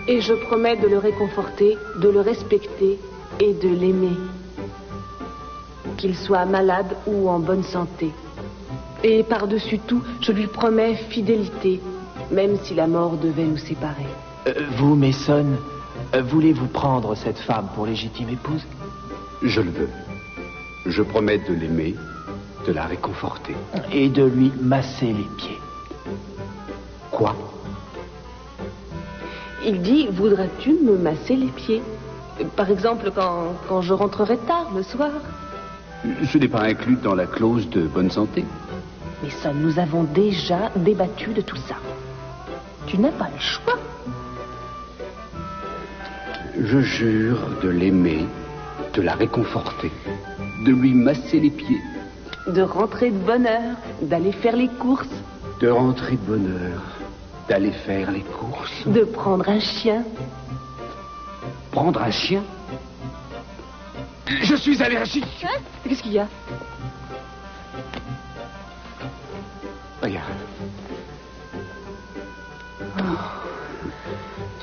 Et je promets de le réconforter, de le respecter et de l'aimer. Qu'il soit malade ou en bonne santé. Et par-dessus tout, je lui promets fidélité, même si la mort devait nous séparer. Vous, Mason, voulez-vous prendre cette femme pour légitime épouse? Je le veux. Je promets de l'aimer, de la réconforter. Et de lui masser les pieds. Quoi? Il dit, voudras-tu me masser les pieds? Par exemple, quand je rentrerai tard le soir. Ce n'est pas inclus dans la clause de bonne santé. Mais ça, nous avons déjà débattu de tout ça. Tu n'as pas le choix. Je jure de l'aimer, de la réconforter, de lui masser les pieds. De rentrer de bonne heure, d'aller faire les courses. De rentrer de bonne heure, d'aller faire les courses. De prendre un chien. Prendre un chien? Je suis allergique. Hein? Qu'est-ce qu'il y a? Regarde. Oh.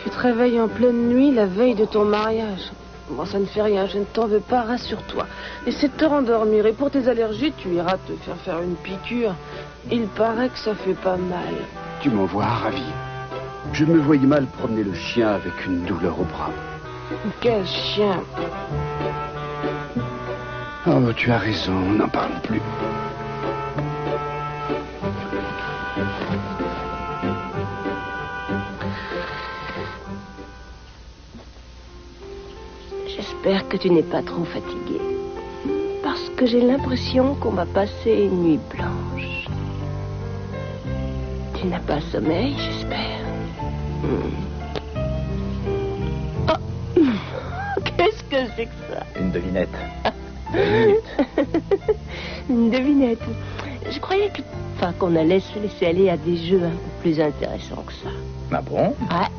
Tu te réveilles en pleine nuit la veille de ton mariage. Bon, ça ne fait rien, je ne t'en veux pas, rassure-toi. Essaie de te rendormir et pour tes allergies, tu iras te faire une piqûre. Il paraît que ça fait pas mal. Tu m'en vois ravi. Je me voyais mal promener le chien avec une douleur au bras. Quel chien? Oh, tu as raison, n'en parlons plus. J'espère que tu n'es pas trop fatigué. Parce que j'ai l'impression qu'on va passer une nuit blanche. Tu n'as pas sommeil, j'espère. Oh. Qu'est-ce que c'est que ça? Une devinette. Une devinette. Je croyais qu'on allait se laisser aller à des jeux un peu plus intéressants que ça. Ah bon? Ouais.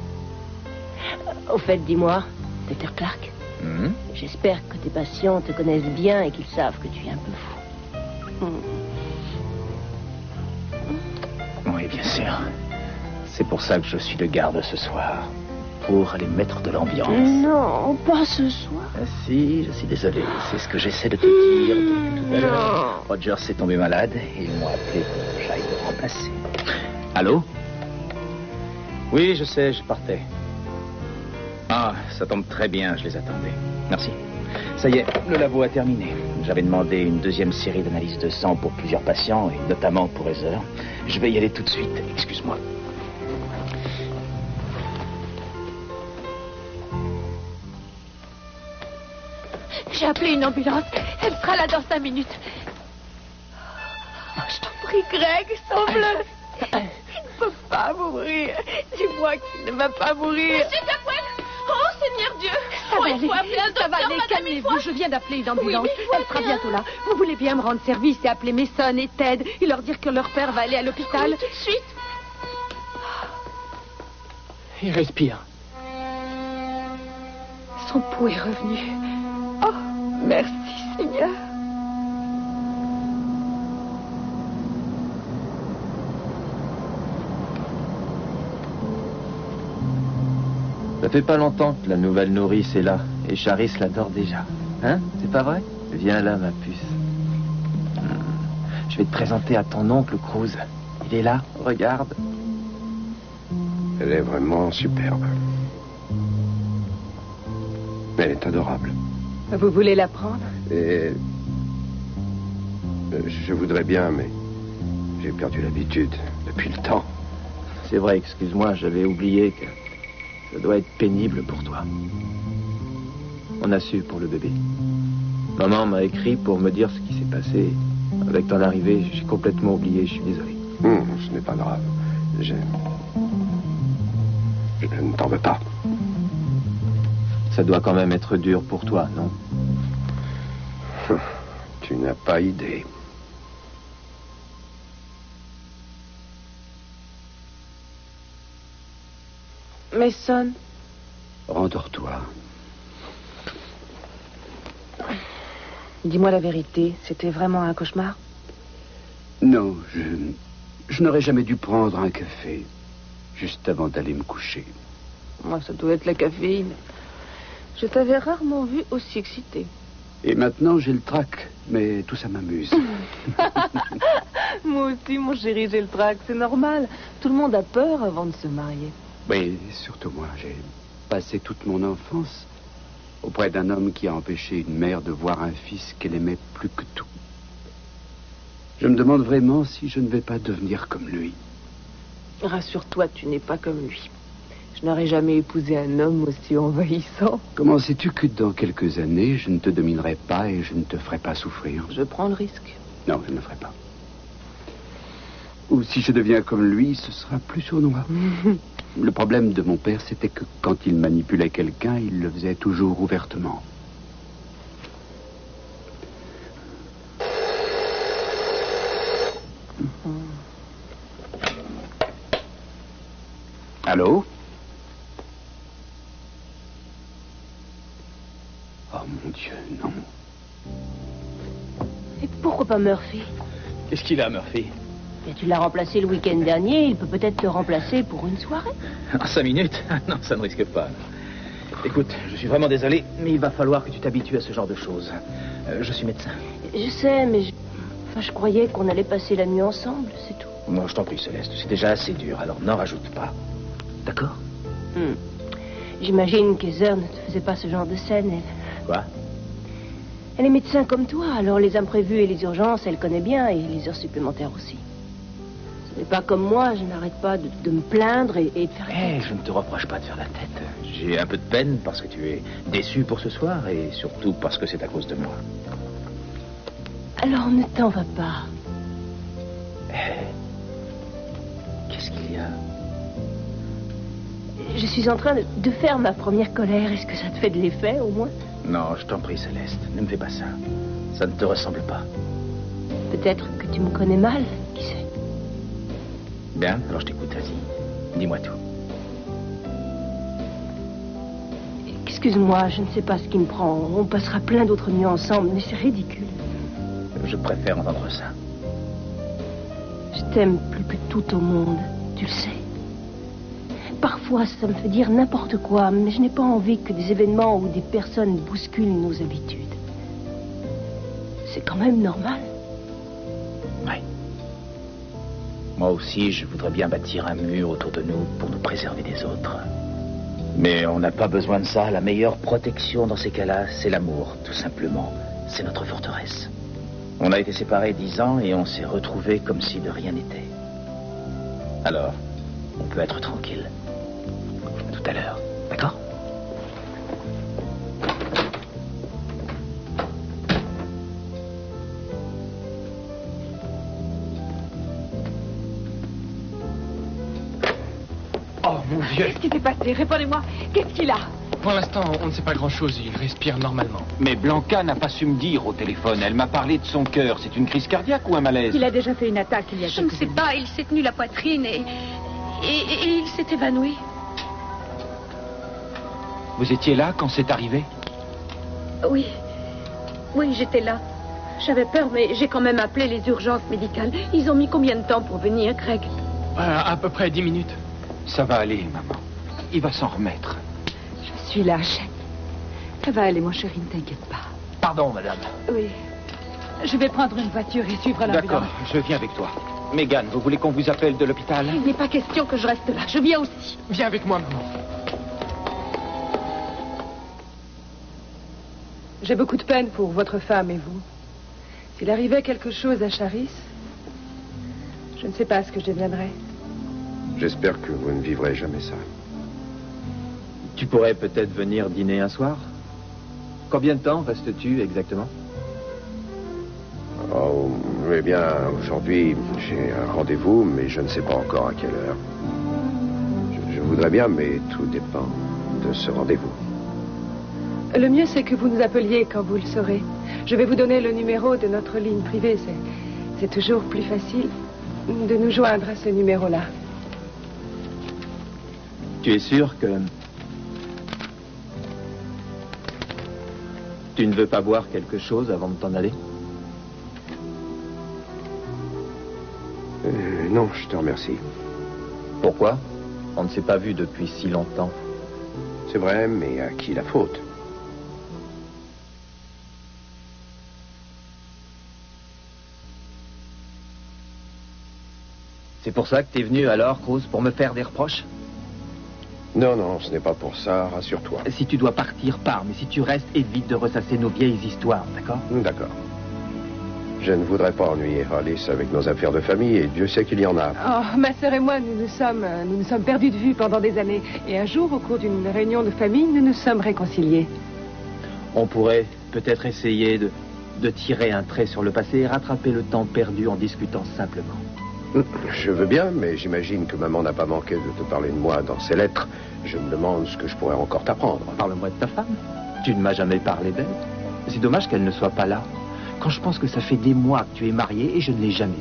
Au fait, dis-moi, Dr. Clark, j'espère que tes patients te connaissent bien et qu'ils savent que tu es un peu fou. Oui, bien sûr. C'est pour ça que je suis de garde ce soir. Pour les mettre de l'ambiance. Non, pas ce soir. Ah si, je suis désolé. C'est ce que j'essaie de te dire depuis tout à l'heure. Roger s'est tombé malade et ils m'ont appelé pour que j'aille le remplacer. Allô? Oui, je sais, je partais. Ah, ça tombe très bien, je les attendais. Merci. Ça y est, le labo a terminé. J'avais demandé une deuxième série d'analyses de sang pour plusieurs patients, et notamment pour Heather. Je vais y aller tout de suite. Excuse-moi. J'ai appelé une ambulance. Elle sera là dans 5 minutes. Oh, je t'en prie, Greg, sauve-le. Il ne peut pas mourir. Dis-moi qu'il ne va pas mourir. S'il te plaît. Oh, Seigneur Dieu. Il faut appeler un docteur, calmez-vous. Je viens d'appeler une ambulance. Elle sera bientôt là. Vous voulez bien me rendre service et appeler Mason et Ted et leur dire que leur père va aller à l'hôpital? Oui, tout de suite. Il respire. Son pouls est revenu. Oh, merci, Seigneur. Ça fait pas longtemps que la nouvelle nourrice est là. Et Charis l'adore déjà. Hein? C'est pas vrai? Viens là, ma puce. Je vais te présenter à ton oncle Cruz. Il est là, regarde. Elle est vraiment superbe. Elle est adorable. Vous voulez la prendre? Et... je voudrais bien, mais j'ai perdu l'habitude depuis le temps. C'est vrai, excuse-moi, j'avais oublié que ça doit être pénible pour toi. On a su pour le bébé. Maman m'a écrit pour me dire ce qui s'est passé. Avec ton arrivée, j'ai complètement oublié, je suis désolé. Ce n'est pas grave. Je ne t'en veux pas. Ça doit quand même être dur pour toi, non? Tu n'as pas idée. Mason. Rendors-toi. Dis-moi la vérité, c'était vraiment un cauchemar? Non, je n'aurais jamais dû prendre un café juste avant d'aller me coucher. Moi, ça doit être la caféine. Je t'avais rarement vu aussi excitée. Et maintenant, j'ai le trac. Mais tout ça m'amuse. Moi aussi, mon chéri, j'ai le trac. C'est normal. Tout le monde a peur avant de se marier. Oui, surtout moi. J'ai passé toute mon enfance auprès d'un homme qui a empêché une mère de voir un fils qu'elle aimait plus que tout. Je me demande vraiment si je ne vais pas devenir comme lui. Rassure-toi, tu n'es pas comme lui. Je n'aurais jamais épousé un homme aussi envahissant. Comment sais-tu que dans quelques années, je ne te dominerai pas et je ne te ferai pas souffrir? Je prends le risque. Non, je ne le ferai pas. Ou si je deviens comme lui, ce sera plus sournois. Le problème de mon père, c'était que quand il manipulait quelqu'un, il le faisait toujours ouvertement. Allô? Oh mon Dieu, non. Et pourquoi pas Murphy? Qu'est-ce qu'il a, Murphy? Et tu l'as remplacé le week-end dernier, il peut peut-être te remplacer pour une soirée. En 5 minutes? Non, ça ne risque pas. Écoute, je suis vraiment désolé, mais il va falloir que tu t'habitues à ce genre de choses. Je suis médecin. Je sais, mais je croyais qu'on allait passer la nuit ensemble, c'est tout. Non, je t'en prie, Céleste, c'est déjà assez dur, alors n'en rajoute pas. D'accord? J'imagine qu'Heather ne te faisait pas ce genre de scène, elle. Quoi? Elle est médecin comme toi, alors les imprévus et les urgences, elle connaît bien, et les heures supplémentaires aussi. Ce n'est pas comme moi, je n'arrête pas de me plaindre et de faire la tête. Je ne te reproche pas de faire la tête. J'ai un peu de peine parce que tu es déçu pour ce soir, et surtout parce que c'est à cause de moi. Alors ne t'en va pas. Qu'est-ce qu'il y a? Je suis en train de faire ma première colère. Est-ce que ça te fait de l'effet, au moins? Non, je t'en prie, Céleste, ne me fais pas ça. Ça ne te ressemble pas. Peut-être que tu me connais mal, qui sait? Bien, alors je t'écoute, vas-y. Dis-moi tout. Excuse-moi, je ne sais pas ce qui me prend. On passera plein d'autres nuits ensemble, mais c'est ridicule. Je préfère entendre ça. Je t'aime plus que tout au monde, tu le sais. Parfois, ça me fait dire n'importe quoi, mais je n'ai pas envie que des événements ou des personnes bousculent nos habitudes. C'est quand même normal. Oui. Moi aussi, je voudrais bien bâtir un mur autour de nous pour nous préserver des autres. Mais on n'a pas besoin de ça. La meilleure protection dans ces cas-là, c'est l'amour, tout simplement. C'est notre forteresse. On a été séparés 10 ans et on s'est retrouvés comme si de rien n'était. Alors, on peut être tranquille. Tout à l'heure, d'accord? Oh mon Dieu! Qu'est-ce qui s'est passé? Répondez-moi. Qu'est-ce qu'il a? Pour l'instant, on ne sait pas grand-chose. Il respire normalement. Mais Blanca n'a pas su me dire au téléphone. Elle m'a parlé de son cœur. C'est une crise cardiaque ou un malaise? Il a déjà fait une attaque il y a Je ne sais pas, il s'est tenu la poitrine et il s'est évanoui. Vous étiez là quand c'est arrivé? Oui, j'étais là. J'avais peur, mais j'ai quand même appelé les urgences médicales. Ils ont mis combien de temps pour venir, Greg? À peu près 10 minutes. Ça va aller, maman. Il va s'en remettre. Je suis là, Chet. Ça va aller, mon chéri, ne t'inquiète pas. Pardon, madame. Oui. Je vais prendre une voiture et suivre l'ambulance. D'accord, je viens avec toi. Mégane, vous voulez qu'on vous appelle de l'hôpital? Il n'est pas question que je reste là. Je viens aussi. Viens avec moi, maman. J'ai beaucoup de peine pour votre femme et vous. S'il arrivait quelque chose à Charis, je ne sais pas ce que je deviendrais. J'espère que vous ne vivrez jamais ça. Tu pourrais peut-être venir dîner un soir? Combien de temps restes-tu exactement? Oh, eh bien, aujourd'hui, j'ai un rendez-vous, mais je ne sais pas encore à quelle heure. Je voudrais bien, mais tout dépend de ce rendez-vous. Le mieux, c'est que vous nous appeliez quand vous le saurez. Je vais vous donner le numéro de notre ligne privée. C'est toujours plus facile de nous joindre à ce numéro-là. Tu es sûr que... Tu ne veux pas boire quelque chose avant de t'en aller? Non, je te remercie. Pourquoi? On ne s'est pas vu depuis si longtemps. C'est vrai, mais à qui la faute? C'est pour ça que t'es venu alors, Cruz, pour me faire des reproches? Non, non, ce n'est pas pour ça, rassure-toi. Si tu dois partir, pars, mais si tu restes, évite de ressasser nos vieilles histoires, d'accord? D'accord. Je ne voudrais pas ennuyer Alice avec nos affaires de famille, et Dieu sait qu'il y en a. Oh, ma sœur et moi, nous nous sommes perdus de vue pendant des années. Et un jour, au cours d'une réunion de famille, nous nous sommes réconciliés. On pourrait peut-être essayer de tirer un trait sur le passé et rattraper le temps perdu en discutant simplement. Je veux bien, mais j'imagine que maman n'a pas manqué de te parler de moi dans ses lettres. Je me demande ce que je pourrais encore t'apprendre. Parle-moi de ta femme. Tu ne m'as jamais parlé d'elle. C'est dommage qu'elle ne soit pas là. Quand je pense que ça fait des mois que tu es marié et je ne l'ai jamais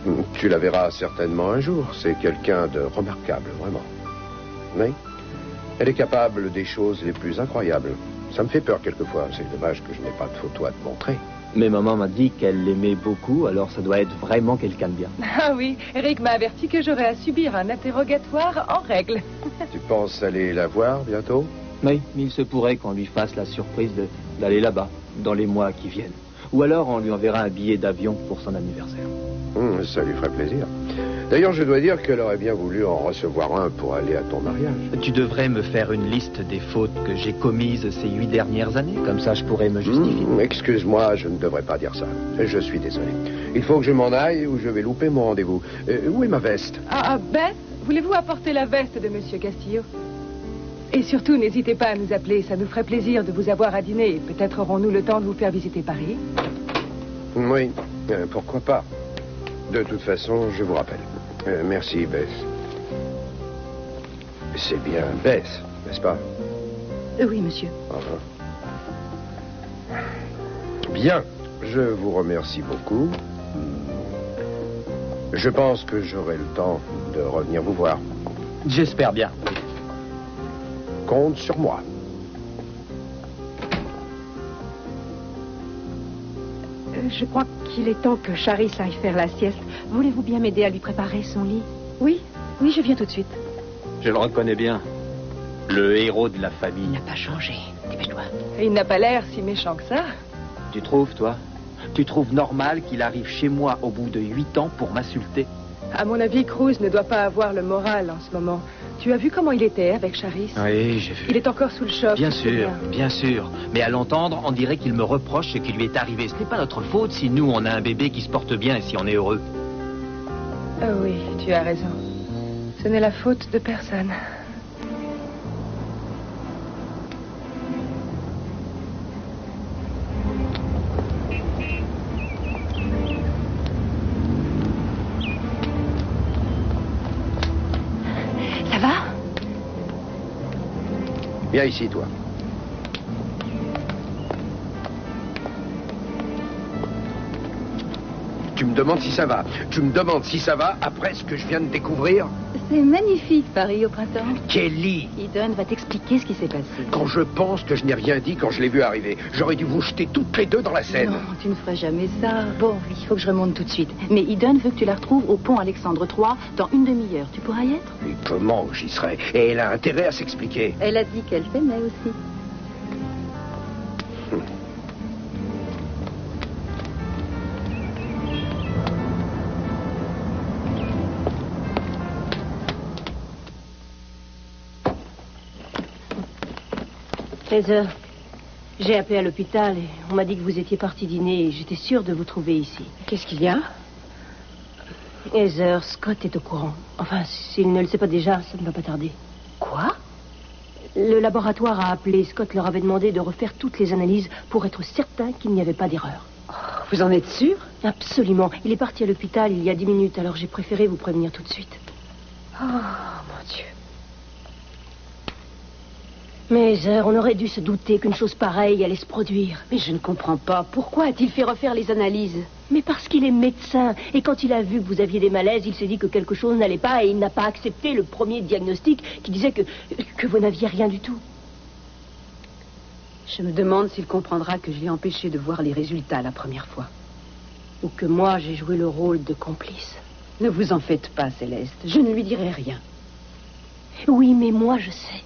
vue. Tu la verras certainement un jour. C'est quelqu'un de remarquable, vraiment. Oui. Elle est capable des choses les plus incroyables. Ça me fait peur quelquefois. C'est dommage que je n'ai pas de photo à te montrer. Mais maman m'a dit qu'elle l'aimait beaucoup, alors ça doit être vraiment quelqu'un de bien. Ah oui, Eric m'a averti que j'aurais à subir un interrogatoire en règle. Tu penses aller la voir bientôt? Oui, il se pourrait qu'on lui fasse la surprise d'aller là-bas, dans les mois qui viennent. Ou alors on lui enverra un billet d'avion pour son anniversaire. Ça lui ferait plaisir. D'ailleurs, je dois dire qu'elle aurait bien voulu en recevoir un pour aller à ton mariage. Tu devrais me faire une liste des fautes que j'ai commises ces 8 dernières années. Comme ça, je pourrais me justifier. Excuse-moi, je ne devrais pas dire ça. Je suis désolé. Il faut que je m'en aille ou je vais louper mon rendez-vous. Où est ma veste? Beth, voulez-vous apporter la veste de Monsieur Castillo? Et surtout, n'hésitez pas à nous appeler. Ça nous ferait plaisir de vous avoir à dîner. Peut-être aurons-nous le temps de vous faire visiter Paris. Oui, pourquoi pas. De toute façon, je vous rappelle. Merci, Beth. C'est bien Beth, n'est-ce pas? Oui, monsieur. Bien, je vous remercie beaucoup. Je pense que j'aurai le temps de revenir vous voir. J'espère bien. Compte sur moi. Je crois qu'il est temps que Charisse aille faire la sieste. Voulez-vous bien m'aider à lui préparer son lit? Oui, je viens tout de suite. Je le reconnais bien. Le héros de la famille. Il n'a pas changé. Dépêche-toi. Il n'a pas l'air si méchant que ça. Tu trouves, toi? Tu trouves normal qu'il arrive chez moi au bout de 8 ans pour m'insulter? À mon avis, Cruz ne doit pas avoir le moral en ce moment. Tu as vu comment il était avec Charisse? Oui, j'ai vu. Il est encore sous le choc. Bien sûr, bien sûr. Mais à l'entendre, on dirait qu'il me reproche ce qui lui est arrivé. Ce n'est pas notre faute si nous, on a un bébé qui se porte bien et si on est heureux. Oui, tu as raison. Ce n'est la faute de personne. Ça va? Viens ici, toi. Tu me demandes si ça va. Tu me demandes si ça va après ce que je viens de découvrir? C'est magnifique, Paris, au printemps. Kelly! Eden va t'expliquer ce qui s'est passé. Quand je pense que je n'ai rien dit quand je l'ai vu arriver, j'aurais dû vous jeter toutes les deux dans la Seine. Non, tu ne ferais jamais ça. Bon, il faut que je remonte tout de suite. Mais Eden veut que tu la retrouves au pont Alexandre III dans une demi-heure. Tu pourras y être? Mais comment j'y serai? Et elle a intérêt à s'expliquer. Elle a dit qu'elle t'aimait aussi. Heather, j'ai appelé à l'hôpital et on m'a dit que vous étiez parti dîner et j'étais sûre de vous trouver ici. Qu'est-ce qu'il y a? Heather, Scott est au courant. Enfin, s'il ne le sait pas déjà, ça ne va pas tarder. Quoi? Le laboratoire a appelé. Scott leur avait demandé de refaire toutes les analyses pour être certain qu'il n'y avait pas d'erreur. Oh, vous en êtes sûr? Absolument. Il est parti à l'hôpital il y a 10 minutes, alors j'ai préféré vous prévenir tout de suite. Oh, mon Dieu. Mais Heather, on aurait dû se douter qu'une chose pareille allait se produire. Mais je ne comprends pas. Pourquoi a-t-il fait refaire les analyses? Mais parce qu'il est médecin. Et quand il a vu que vous aviez des malaises, il s'est dit que quelque chose n'allait pas et il n'a pas accepté le premier diagnostic qui disait que vous n'aviez rien du tout. Je me demande s'il comprendra que je l'ai empêché de voir les résultats la première fois. Ou que moi, j'ai joué le rôle de complice. Ne vous en faites pas, Céleste. Je ne lui dirai rien. Oui, mais moi, je sais.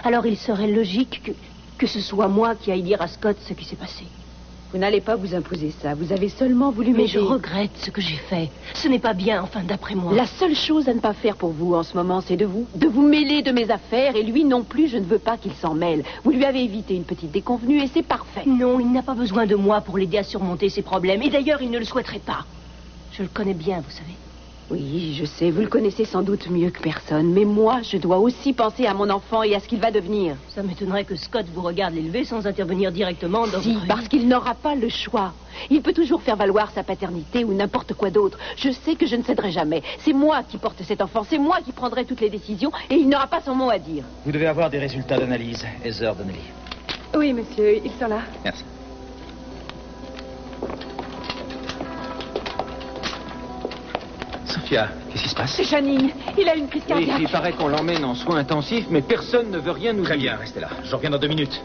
Alors il serait logique que ce soit moi qui aille dire à Scott ce qui s'est passé. Vous n'allez pas vous imposer ça. Vous avez seulement voulu Mais m'aider. je regrette ce que j'ai fait. Ce n'est pas bien, enfin, d'après moi. La seule chose à ne pas faire pour vous en ce moment, c'est de vous mêler de mes affaires. Et lui non plus, je ne veux pas qu'il s'en mêle. Vous lui avez évité une petite déconvenue et c'est parfait. Non, il n'a pas besoin de moi pour l'aider à surmonter ses problèmes. Et d'ailleurs, il ne le souhaiterait pas. Je le connais bien, vous savez. Oui, je sais, vous le connaissez sans doute mieux que personne. Mais moi, je dois aussi penser à mon enfant et à ce qu'il va devenir. Ça m'étonnerait que Scott vous regarde l'élever sans intervenir directement dans Si, votre vie. parce qu'il n'aura pas le choix. Il peut toujours faire valoir sa paternité ou n'importe quoi d'autre. Je sais que je ne céderai jamais. C'est moi qui porte cet enfant, c'est moi qui prendrai toutes les décisions et il n'aura pas son mot à dire. Vous devez avoir des résultats d'analyse. Heather Donnelly. Oui, monsieur, ils sont là. Merci. Sophia, qu'est-ce qui se passe? C'est Janine, il a une crise Oui, cardiaque. il paraît qu'on l'emmène en soins intensifs, mais personne ne veut rien nous Très dire. bien, restez là. Je reviens dans 2 minutes.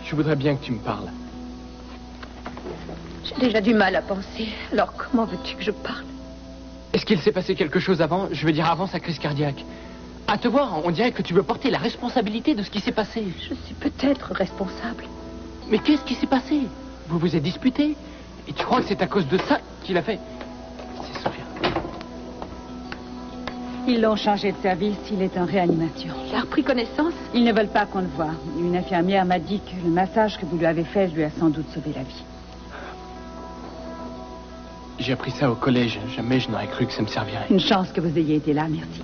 Je voudrais bien que tu me parles. J'ai déjà du mal à penser. Alors comment veux-tu que je parle? Est-ce qu'il s'est passé quelque chose avant? Je veux dire, avant sa crise cardiaque. À te voir, on dirait que tu veux porter la responsabilité de ce qui s'est passé. Je suis peut-être responsable. Mais qu'est-ce qui s'est passé? Vous vous êtes disputé? Et tu crois que c'est à cause de ça qu'il a fait? C'est Sophia. Ils l'ont changé de service, il est en réanimation. Il a repris connaissance? Ils ne veulent pas qu'on le voie. Une infirmière m'a dit que le massage que vous lui avez fait lui a sans doute sauvé la vie. J'ai appris ça au collège. Jamais je n'aurais cru que ça me servirait. Une chance que vous ayez été là, merci.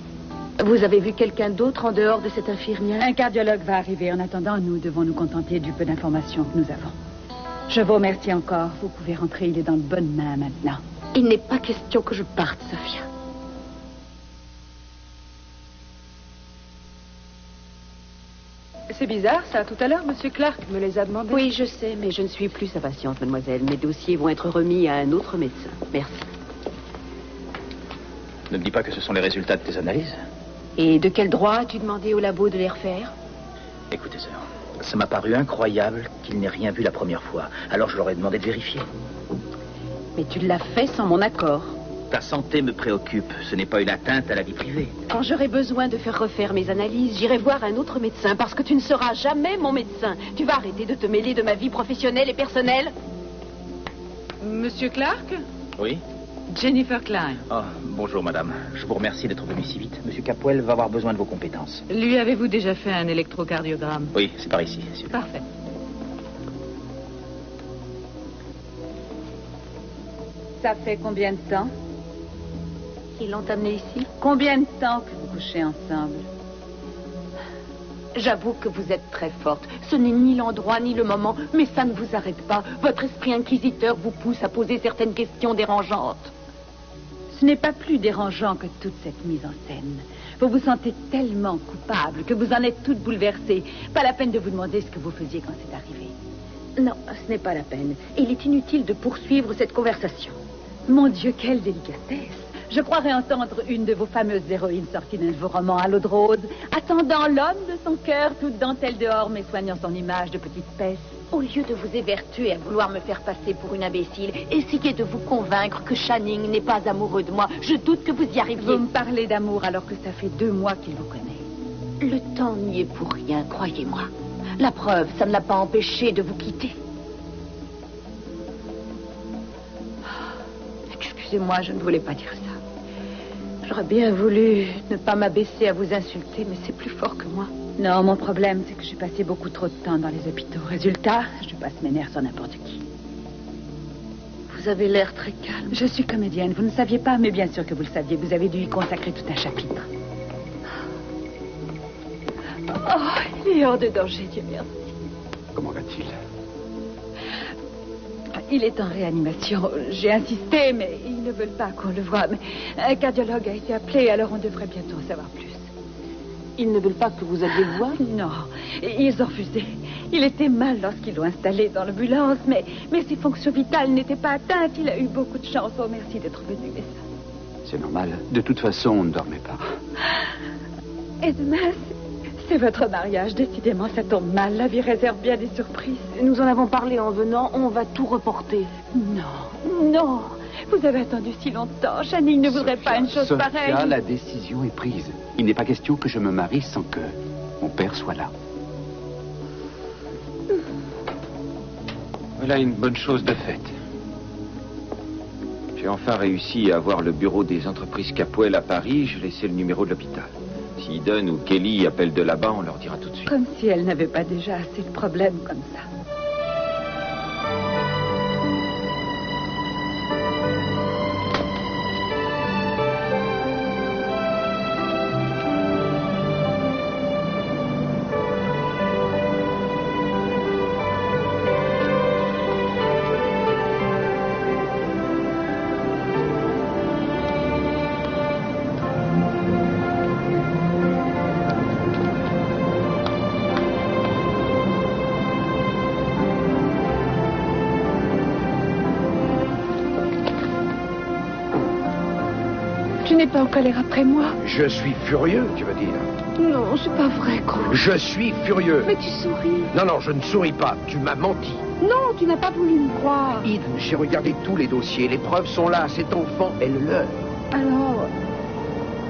Vous avez vu quelqu'un d'autre en dehors de cette infirmière? Un cardiologue va arriver. En attendant, nous devons nous contenter du peu d'informations que nous avons. Je vous remercie encore. Vous pouvez rentrer, il est dans de bonnes mains maintenant. Il n'est pas question que je parte, Sophia. C'est bizarre, ça. Tout à l'heure, monsieur Clark me les a demandés. Oui, je sais, mais je ne suis plus sa patiente, mademoiselle. Mes dossiers vont être remis à un autre médecin. Merci. Ne me dis pas que ce sont les résultats de tes analyses. Et de quel droit as-tu demandé au labo de les refaire? Écoutez, sœur, ça m'a paru incroyable qu'il n'ait rien vu la première fois. Alors je leur ai demandé de vérifier. Mais tu l'as fait sans mon accord. Ta santé me préoccupe. Ce n'est pas une atteinte à la vie privée. Quand j'aurai besoin de faire refaire mes analyses, j'irai voir un autre médecin parce que tu ne seras jamais mon médecin. Tu vas arrêter de te mêler de ma vie professionnelle et personnelle? Monsieur Clark? Oui? Jennifer Klein. Oh, bonjour, madame. Je vous remercie d'être venu si vite. Monsieur Capwell va avoir besoin de vos compétences. Lui avez-vous déjà fait un électrocardiogramme? Oui, c'est par ici. Super. Parfait. Ça fait combien de temps? Ils l'ont amené ici? Combien de temps que vous couchez ensemble? J'avoue que vous êtes très forte. Ce n'est ni l'endroit ni le moment, mais ça ne vous arrête pas. Votre esprit inquisiteur vous pousse à poser certaines questions dérangeantes. Ce n'est pas plus dérangeant que toute cette mise en scène. Vous vous sentez tellement coupable que vous en êtes toute bouleversée. Pas la peine de vous demander ce que vous faisiez quand c'est arrivé. Non, ce n'est pas la peine. Il est inutile de poursuivre cette conversation. Mon Dieu, quelle délicatesse! Je croirais entendre une de vos fameuses héroïnes sorties d'un de vos romans à l'eau de rose, attendant l'homme de son cœur, toute dentelle dehors, mais soignant son image de petite peste. Au lieu de vous évertuer à vouloir me faire passer pour une imbécile, essayez de vous convaincre que Channing n'est pas amoureux de moi. Je doute que vous y arriviez. Vous me parlez d'amour alors que ça fait 2 mois qu'il vous connaît. Le temps n'y est pour rien, croyez-moi. La preuve, ça ne l'a pas empêché de vous quitter. Excusez-moi, je ne voulais pas dire ça. J'aurais bien voulu ne pas m'abaisser à vous insulter, mais c'est plus fort que moi. Non, mon problème, c'est que j'ai passé beaucoup trop de temps dans les hôpitaux. Résultat, je passe mes nerfs sur n'importe qui. Vous avez l'air très calme. Je suis comédienne, vous ne saviez pas, mais bien sûr que vous le saviez. Vous avez dû y consacrer tout un chapitre. Oh, il est hors de danger, Dieu merci. Comment va-t-il? Il est en réanimation. J'ai insisté, mais ils ne veulent pas qu'on le voie. Mais un cardiologue a été appelé, alors on devrait bientôt en savoir plus. Ils ne veulent pas que vous alliez le voir? Non, ils ont refusé. Il était mal lorsqu'ils l'ont installé dans l'ambulance, mais ses fonctions vitales n'étaient pas atteintes. Il a eu beaucoup de chance. Oh, merci d'être venu, mais ça... C'est normal. De toute façon, on ne dormait pas. Et demain, c'est votre mariage. Décidément, ça tombe mal. La vie réserve bien des surprises. Nous en avons parlé en venant. On va tout reporter. Non, non. Vous avez attendu si longtemps. Channing ne voudrait pas une chose Sophia, pareille. la décision est prise. Il n'est pas question que je me marie sans que mon père soit là. Voilà une bonne chose de faite. J'ai enfin réussi à avoir le bureau des entreprises Capwell à Paris. J'ai laissé le numéro de l'hôpital. Si Eden ou Kelly appellent de là-bas, on leur dira tout de suite. Comme si elle n'avait pas déjà assez de problèmes comme ça. Tu n'es pas en colère après moi? Je suis furieux, tu veux dire? Non, c'est pas vrai, Croc. Je suis furieux. Mais tu souris. Non, non, je ne souris pas. Tu m'as menti. Non, tu n'as pas voulu me croire. Eden, j'ai regardé tous les dossiers. Les preuves sont là. Cet enfant est le leur.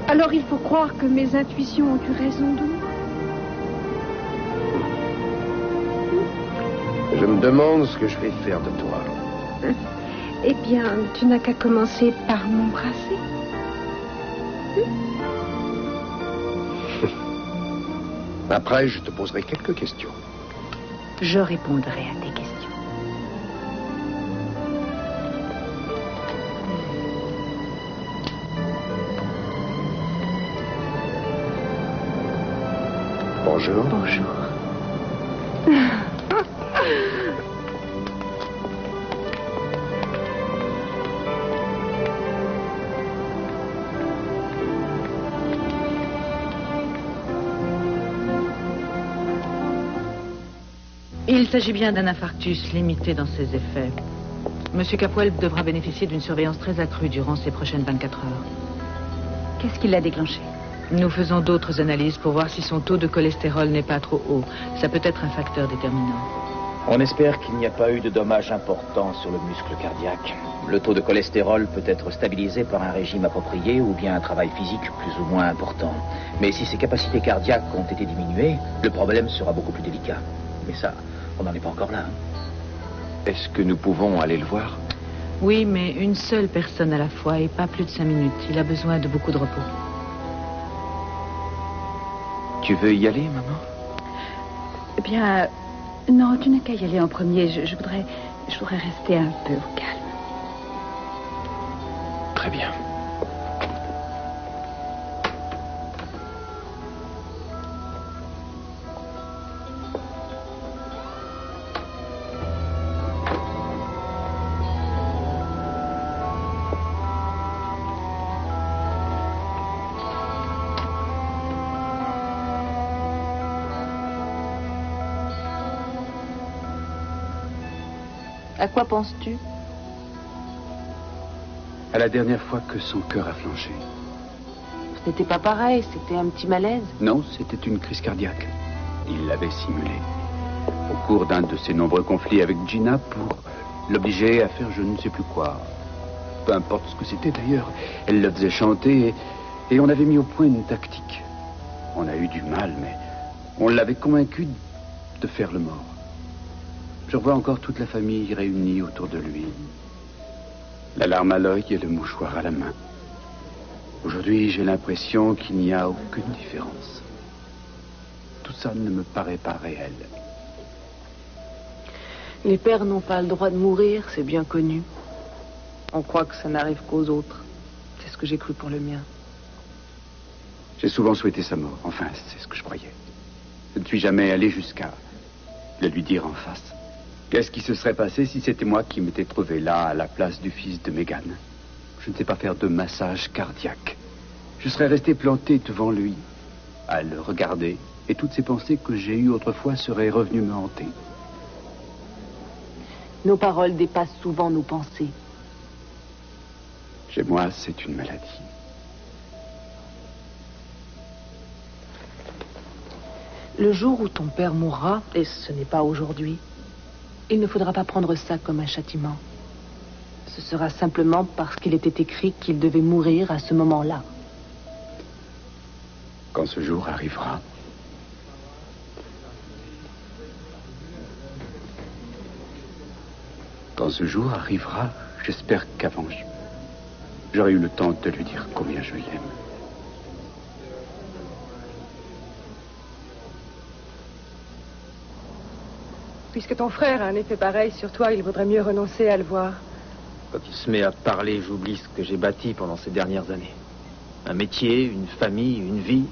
Alors il faut croire que mes intuitions ont eu raison de moi. Je me demande ce que je vais faire de toi. Eh bien, tu n'as qu'à commencer par m'embrasser. Après, je te poserai quelques questions. Je répondrai à tes questions. Bonjour. Bonjour. Il s'agit bien d'un infarctus limité dans ses effets. Monsieur Capwell devra bénéficier d'une surveillance très accrue durant ces prochaines 24 heures. Qu'est-ce qui l'a déclenché? Nous faisons d'autres analyses pour voir si son taux de cholestérol n'est pas trop haut. Ça peut être un facteur déterminant. On espère qu'il n'y a pas eu de dommages importants sur le muscle cardiaque. Le taux de cholestérol peut être stabilisé par un régime approprié ou bien un travail physique plus ou moins important. Mais si ses capacités cardiaques ont été diminuées, le problème sera beaucoup plus délicat. Mais ça, on n'en est pas encore là. Est-ce que nous pouvons aller le voir? Oui, mais une seule personne à la fois et pas plus de 5 minutes. Il a besoin de beaucoup de repos. Tu veux y aller, maman? Eh bien, non, tu n'as qu'à y aller en premier. Je voudrais rester un peu au calme. Très bien. À quoi penses-tu? À la dernière fois que son cœur a flanché. Ce n'était pas pareil, c'était un petit malaise. Non, c'était une crise cardiaque. Il l'avait simulée. Au cours d'un de ses nombreux conflits avec Gina pour l'obliger à faire je ne sais plus quoi. Peu importe ce que c'était d'ailleurs. Elle le faisait chanter et on avait mis au point une tactique. On a eu du mal, mais on l'avait convaincu de faire le mort. Je revois encore toute la famille réunie autour de lui. La larme à l'œil et le mouchoir à la main. Aujourd'hui, j'ai l'impression qu'il n'y a aucune différence. Tout ça ne me paraît pas réel. Les pères n'ont pas le droit de mourir, c'est bien connu. On croit que ça n'arrive qu'aux autres. C'est ce que j'ai cru pour le mien. J'ai souvent souhaité sa mort. Enfin, c'est ce que je croyais. Je ne suis jamais allé jusqu'à le lui dire en face. Qu'est-ce qui se serait passé si c'était moi qui m'étais trouvé là, à la place du fils de Megan? Je ne sais pas faire de massage cardiaque. Je serais resté planté devant lui, à le regarder, et toutes ces pensées que j'ai eues autrefois seraient revenues me hanter. Nos paroles dépassent souvent nos pensées. Chez moi, c'est une maladie. Le jour où ton père mourra, et ce n'est pas aujourd'hui, il ne faudra pas prendre ça comme un châtiment. ce sera simplement parce qu'il était écrit qu'il devait mourir à ce moment-là. Quand ce jour arrivera, j'espère qu'avant, j'aurai eu le temps de lui dire combien je l'aime. Puisque ton frère a un effet pareil sur toi, il vaudrait mieux renoncer à le voir. Quand il se met à parler, j'oublie ce que j'ai bâti pendant ces dernières années. Un métier, une famille, une vie.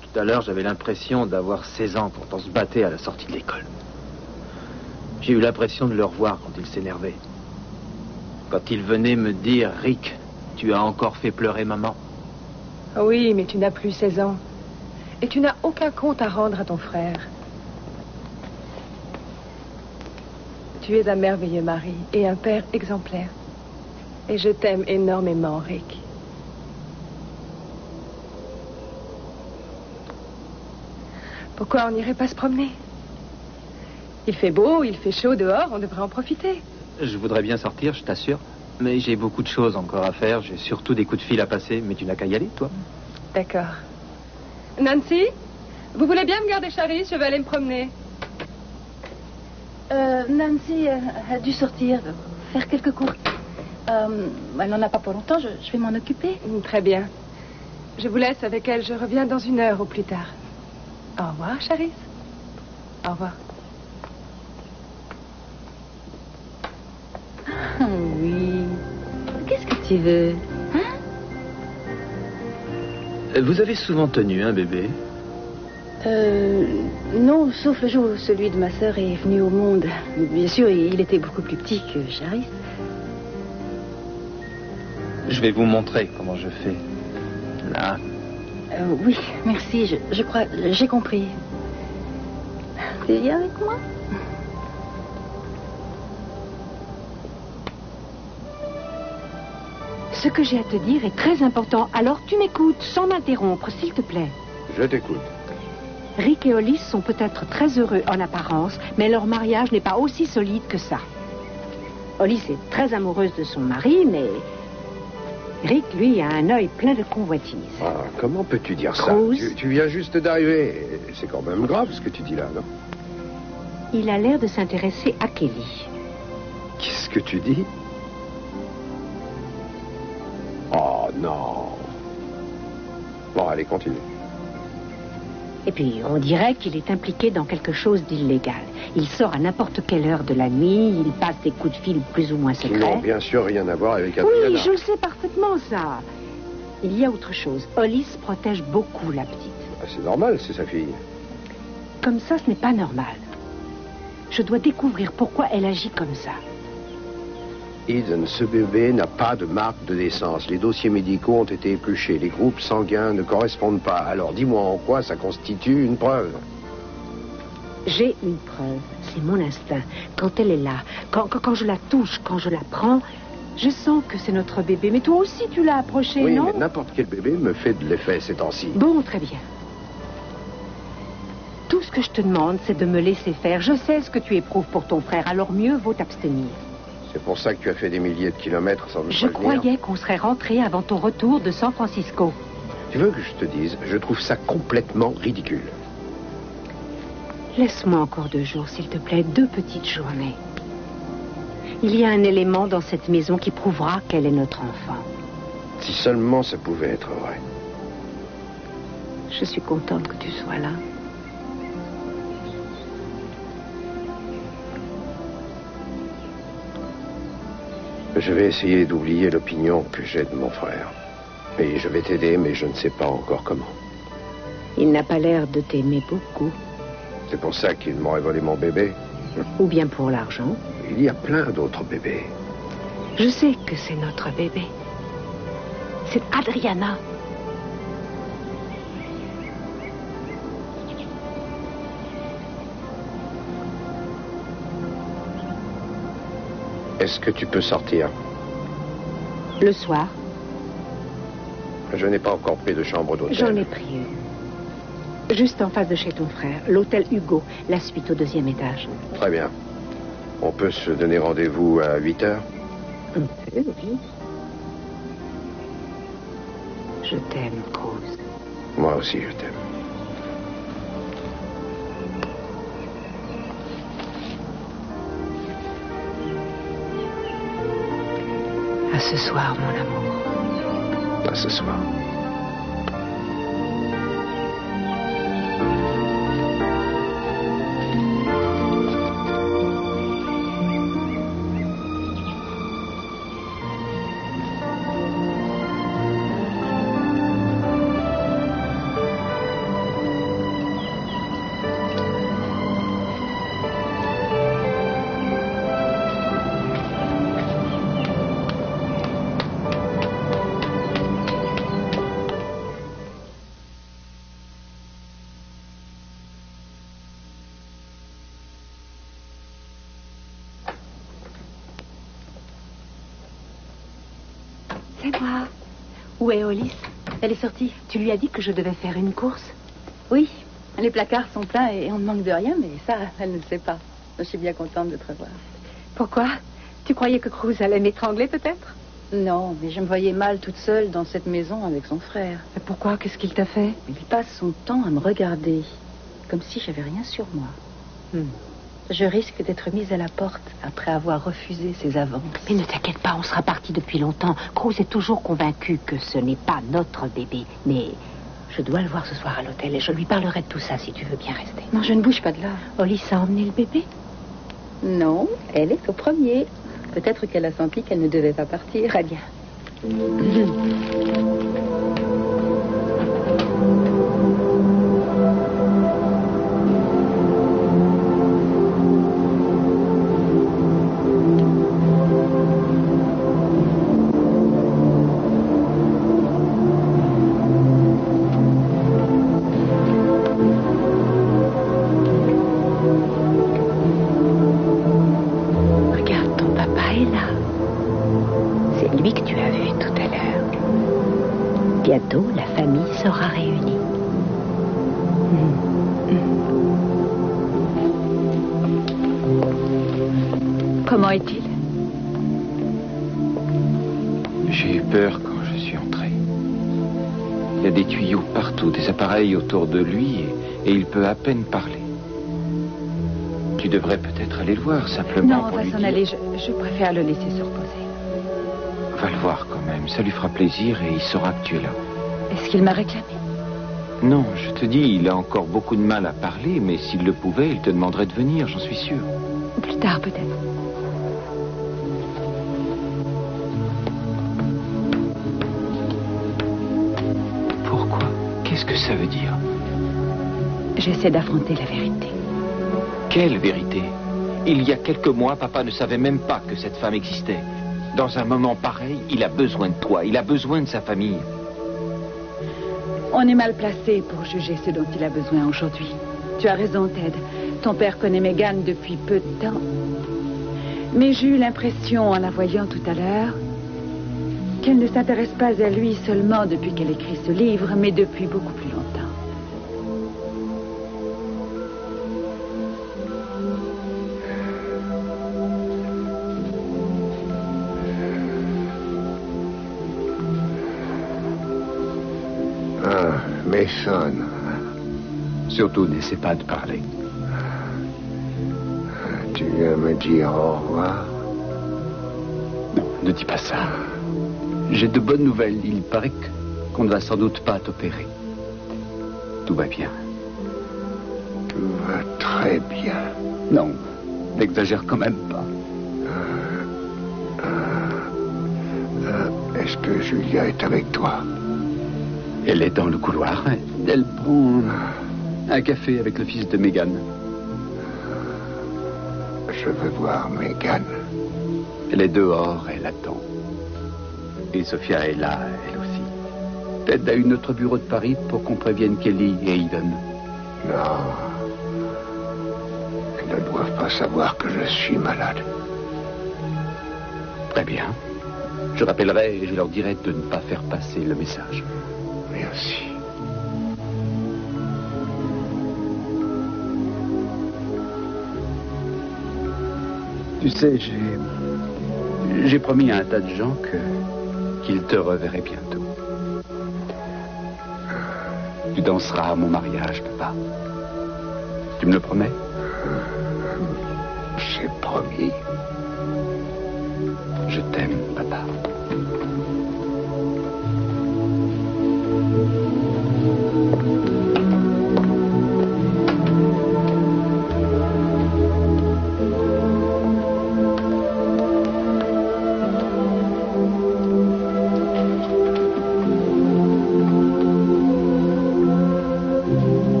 Tout à l'heure, j'avais l'impression d'avoir 16 ans quand on se battait à la sortie de l'école. J'ai eu l'impression de le revoir quand il s'énervait. Quand il venait me dire « Rick, tu as encore fait pleurer maman ». Oui, mais tu n'as plus 16 ans. Et tu n'as aucun compte à rendre à ton frère. Tu es un merveilleux mari et un père exemplaire. Et je t'aime énormément, Rick. Pourquoi on n'irait pas se promener? Il fait beau, il fait chaud dehors, on devrait en profiter. Je voudrais bien sortir, je t'assure. Mais j'ai beaucoup de choses encore à faire. J'ai surtout des coups de fil à passer. Mais tu n'as qu'à y aller, toi. D'accord. Nancy, vous voulez bien me garder Charis? Je vais aller me promener. Nancy a dû sortir, faire quelques courses. Elle n'en a pas pour longtemps, je vais m'en occuper. Très bien. Je vous laisse avec elle, je reviens dans 1 heure au plus tard. Au revoir, Charis. Au revoir. Ah oui. Qu'est-ce que tu veux? Vous avez souvent tenu un bébé? Non, sauf le jour où celui de ma sœur est venu au monde. Bien sûr, il était beaucoup plus petit que Charis. Je vais vous montrer comment je fais. Là. Oui, merci, je crois, j'ai compris. Tu viens avec moi? Ce que j'ai à te dire est très important, alors tu m'écoutes sans m'interrompre, s'il te plaît. Je t'écoute. Rick et Hollis sont peut-être très heureux en apparence, mais leur mariage n'est pas aussi solide que ça. Hollis est très amoureuse de son mari, mais Rick, lui, a un œil plein de convoitise. Ah, comment peux-tu dire ça? Tu viens juste d'arriver. C'est quand même grave ce que tu dis là, non? Il a l'air de s'intéresser à Kelly. Qu'est-ce que tu dis? Oh, non. Bon, allez, continue. Et puis, on dirait qu'il est impliqué dans quelque chose d'illégal. Il sort à n'importe quelle heure de la nuit, il passe des coups de fil plus ou moins secrets. Qui n'ont bien sûr rien à voir avec Adriana. Oui, je le sais parfaitement, ça. Il y a autre chose. Hollis protège beaucoup la petite. Ah, c'est normal, c'est sa fille. Comme ça, ce n'est pas normal. Je dois découvrir pourquoi elle agit comme ça. Eden, ce bébé n'a pas de marque de naissance. Les dossiers médicaux ont été épluchés. Les groupes sanguins ne correspondent pas. Alors dis-moi en quoi ça constitue une preuve. J'ai une preuve. C'est mon instinct. Quand elle est là, quand je la touche, quand je la prends, je sens que c'est notre bébé. Mais toi aussi, tu l'as approché, oui, non? Oui, mais n'importe quel bébé me fait de l'effet ces temps-ci. Bon, très bien. Tout ce que je te demande, c'est de me laisser faire. Je sais ce que tu éprouves pour ton frère, alors mieux vaut t'abstenir. C'est pour ça que tu as fait des milliers de kilomètres sans me prévenir. Je croyais qu'on serait rentré avant ton retour de San Francisco. Tu veux que je te dise, je trouve ça complètement ridicule. Laisse-moi encore 2 jours, s'il te plaît, 2 petites journées. Il y a un élément dans cette maison qui prouvera qu'elle est notre enfant. Si seulement ça pouvait être vrai. Je suis contente que tu sois là. Je vais essayer d'oublier l'opinion que j'ai de mon frère. Et je vais t'aider, mais je ne sais pas encore comment. Il n'a pas l'air de t'aimer beaucoup. C'est pour ça qu'il m'aurait volé mon bébé. Ou bien pour l'argent. Il y a plein d'autres bébés. Je sais que c'est notre bébé. C'est Adriana. Est-ce que tu peux sortir? Le soir. Je n'ai pas encore pris de chambre d'hôtel. J'en ai pris une. Juste en face de chez ton frère. L'hôtel Hugo. La suite au 2e étage. Très bien. On peut se donner rendez-vous à 8 heures? Oui. Je t'aime, Cruz. Moi aussi, je t'aime. À ce soir, mon amour. À ce soir. C'est moi. Où est Hollis? Elle est sortie. Tu lui as dit que je devais faire une course? Oui, les placards sont pleins et on ne manque de rien, mais ça, elle ne le sait pas. Je suis bien contente de te revoir. Pourquoi? Tu croyais que Cruz allait m'étrangler, peut-être? Non, mais je me voyais mal toute seule dans cette maison avec son frère. Mais pourquoi? Qu'est-ce qu'il t'a fait? Il passe son temps à me regarder, comme si j'avais rien sur moi. Je risque d'être mise à la porte après avoir refusé ses avances. Mais ne t'inquiète pas, on sera parti depuis longtemps. Cruz est toujours convaincu que ce n'est pas notre bébé. Mais je dois le voir ce soir à l'hôtel et je lui parlerai de tout ça si tu veux bien rester. Non, je ne bouge pas de là. Hollis a emmené le bébé? Non, elle est au premier. Peut-être qu'elle a senti qu'elle ne devait pas partir. Très bien. Bientôt, la famille sera réunie. Comment est-il? J'ai eu peur quand je suis entré. Il y a des tuyaux partout, des appareils autour de lui et il peut à peine parler. Tu devrais peut-être aller le voir simplement. Non, on va s'en aller. Je préfère le laisser se reposer. Va le voir quand même, ça lui fera plaisir et il saura que tu es là. Est-ce qu'il m'a réclamé? Non, je te dis, il a encore beaucoup de mal à parler, mais s'il le pouvait, il te demanderait de venir, j'en suis sûr. Plus tard, peut-être. Pourquoi? Qu'est-ce que ça veut dire? J'essaie d'affronter la vérité. Quelle vérité? Il y a quelques mois, papa ne savait même pas que cette femme existait. Dans un moment pareil, il a besoin de toi, il a besoin de sa famille. On est mal placé pour juger ce dont il a besoin aujourd'hui. Tu as raison, Ted. Ton père connaît Megan depuis peu de temps. Mais j'ai eu l'impression, en la voyant tout à l'heure, qu'elle ne s'intéresse pas à lui seulement depuis qu'elle écrit ce livre, mais depuis beaucoup plus longtemps. Mason. Surtout, n'essaie pas de parler. Tu viens me dire au revoir? Non, ne dis pas ça. J'ai de bonnes nouvelles. Il paraît qu'on ne va sans doute pas t'opérer. Tout va bien. Tout va très bien. Non, n'exagère quand même pas. Est-ce que Julia est avec toi? Elle est dans le couloir. Elle prend un café avec le fils de Megan. Je veux voir Megan. Elle est dehors, elle attend. Et Sophia est là, elle aussi. Ted a eu notre bureau de Paris pour qu'on prévienne Kelly et Eden. Non. Ils ne doivent pas savoir que je suis malade. Très bien. Je rappellerai et je leur dirai de ne pas faire passer le message. Merci. Tu sais, J'ai promis à un tas de gens qu'ils te reverraient bientôt. Tu danseras à mon mariage, papa. Tu me le promets? J'ai promis. Je t'aime, papa.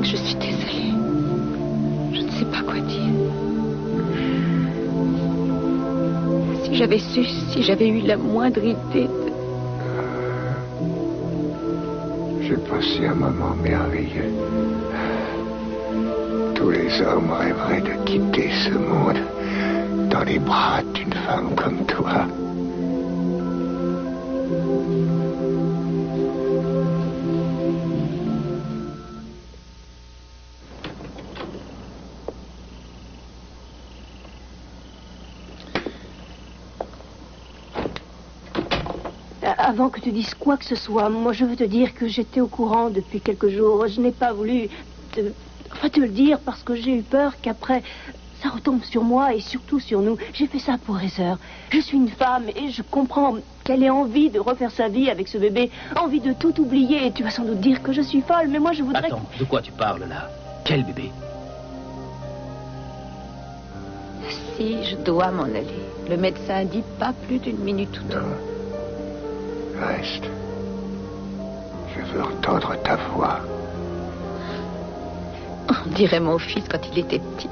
Je suis désolée. Je ne sais pas quoi dire. Si j'avais su, si j'avais eu la moindre idée de... J'ai passé un moment merveilleux. Tous les hommes rêveraient de quitter ce monde dans les bras d'une femme comme toi. Avant que tu dises quoi que ce soit, moi je veux te dire que j'étais au courant depuis quelques jours. Je n'ai pas voulu te le dire parce que j'ai eu peur qu'après ça retombe sur moi et surtout sur nous. J'ai fait ça pour Heather. Je suis une femme et je comprends qu'elle ait envie de refaire sa vie avec ce bébé, envie de tout oublier. Et tu vas sans doute dire que je suis folle, mais moi je voudrais... Attends, de quoi tu parles là? Quel bébé? Si je dois m'en aller, le médecin dit pas plus d'une minute ou deux. Reste. Je veux entendre ta voix. On dirait mon fils quand il était petit.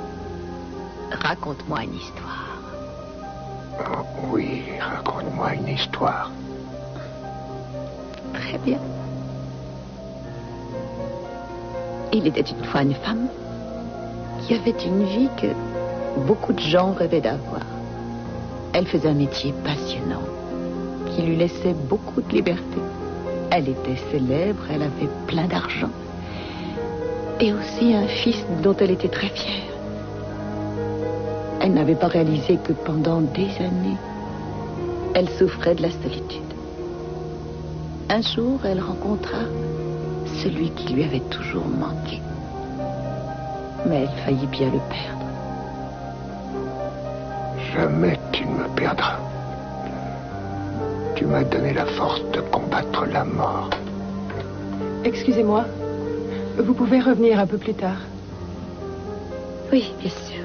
Raconte-moi une histoire. Oh, oui, raconte-moi une histoire. Très bien. Il était une fois une femme qui avait une vie que beaucoup de gens rêvaient d'avoir. Elle faisait un métier passionnant qui lui laissait beaucoup de liberté. Elle était célèbre, elle avait plein d'argent. Et aussi un fils dont elle était très fière. Elle n'avait pas réalisé que pendant des années, elle souffrait de la solitude. Un jour, elle rencontra celui qui lui avait toujours manqué. Mais elle faillit bien le perdre. Jamais tu ne me perdras. Tu m'as donné la force de combattre la mort. Excusez-moi. Vous pouvez revenir un peu plus tard. Oui, bien sûr.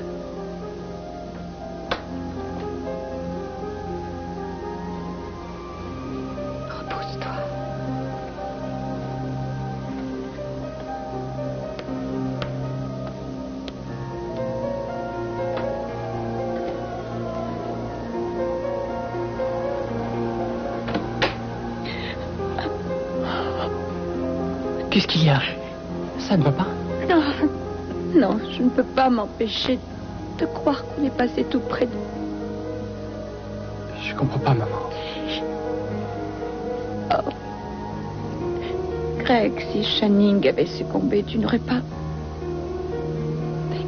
Repose-toi. Qu'est-ce qu'il y a? Ça ne va pas? Non, non, je ne peux pas m'empêcher de croire qu'on est passé tout près de... Je comprends pas, maman. Oh. Greg, si Channing avait succombé, tu n'aurais pas...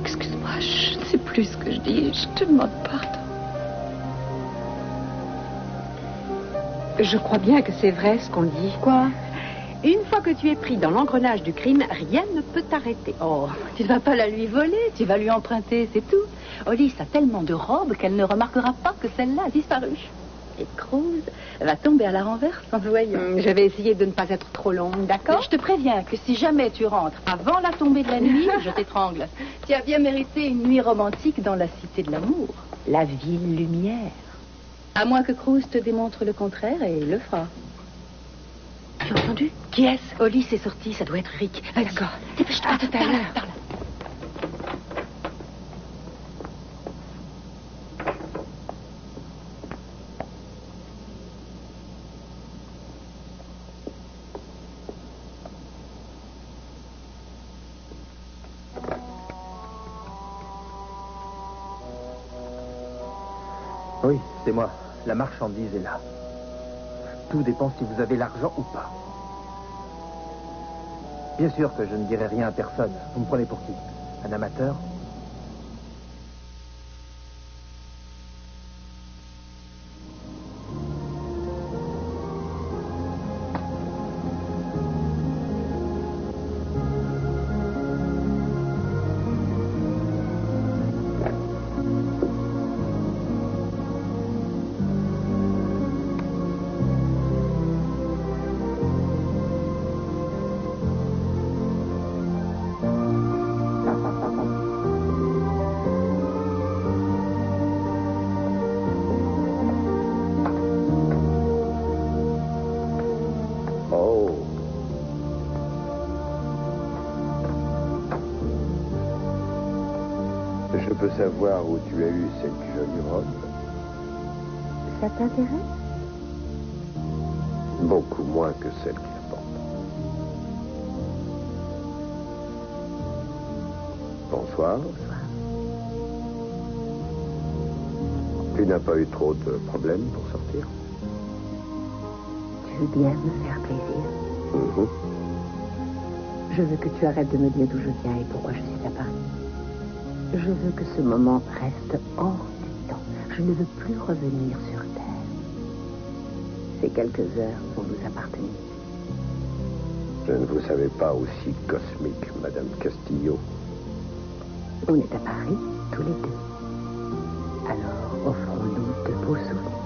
Excuse-moi, je ne sais plus ce que je dis. Je te demande pardon. Je crois bien que c'est vrai ce qu'on dit. Quoi? Une fois que tu es pris dans l'engrenage du crime, rien ne peut t'arrêter. Oh, tu ne vas pas la lui voler, tu vas lui emprunter, c'est tout. Hollis a tellement de robes qu'elle ne remarquera pas que celle-là a disparu. Et Cruz va tomber à la renverse en le voyant. Je vais essayer de ne pas être trop longue, d'accord? Je te préviens que si jamais tu rentres avant la tombée de la nuit, je t'étrangle. Tu as bien mérité une nuit romantique dans la cité de l'amour. La ville lumière. À moins que Cruz te démontre le contraire, et il le fera. Tu as entendu? Qui est-ce? Hollis est sorti, ça doit être Rick. D'accord. Dépêche-toi. À tout à l'heure. Par là. Oui, c'est moi. La marchandise est là. Tout dépend si vous avez l'argent ou pas. Bien sûr que je ne dirai rien à personne. Vous me prenez pour qui? Un amateur? peux savoir où tu as eu cette jolie robe? Ça t'intéresse? Beaucoup moins que celle qui la porte. Bonsoir. Bonsoir. Tu n'as pas eu trop de problèmes pour sortir? Tu veux bien me faire plaisir? Mhm. Je veux que tu arrêtes de me dire d'où je viens et pourquoi je suis à Paris. Je veux que ce moment reste hors du temps. Je ne veux plus revenir sur Terre. Ces quelques heures vont nous appartenir. Je ne vous savais pas aussi cosmique, Madame Castillo. On est à Paris, tous les deux. Alors, offrons-nous de beaux souvenirs.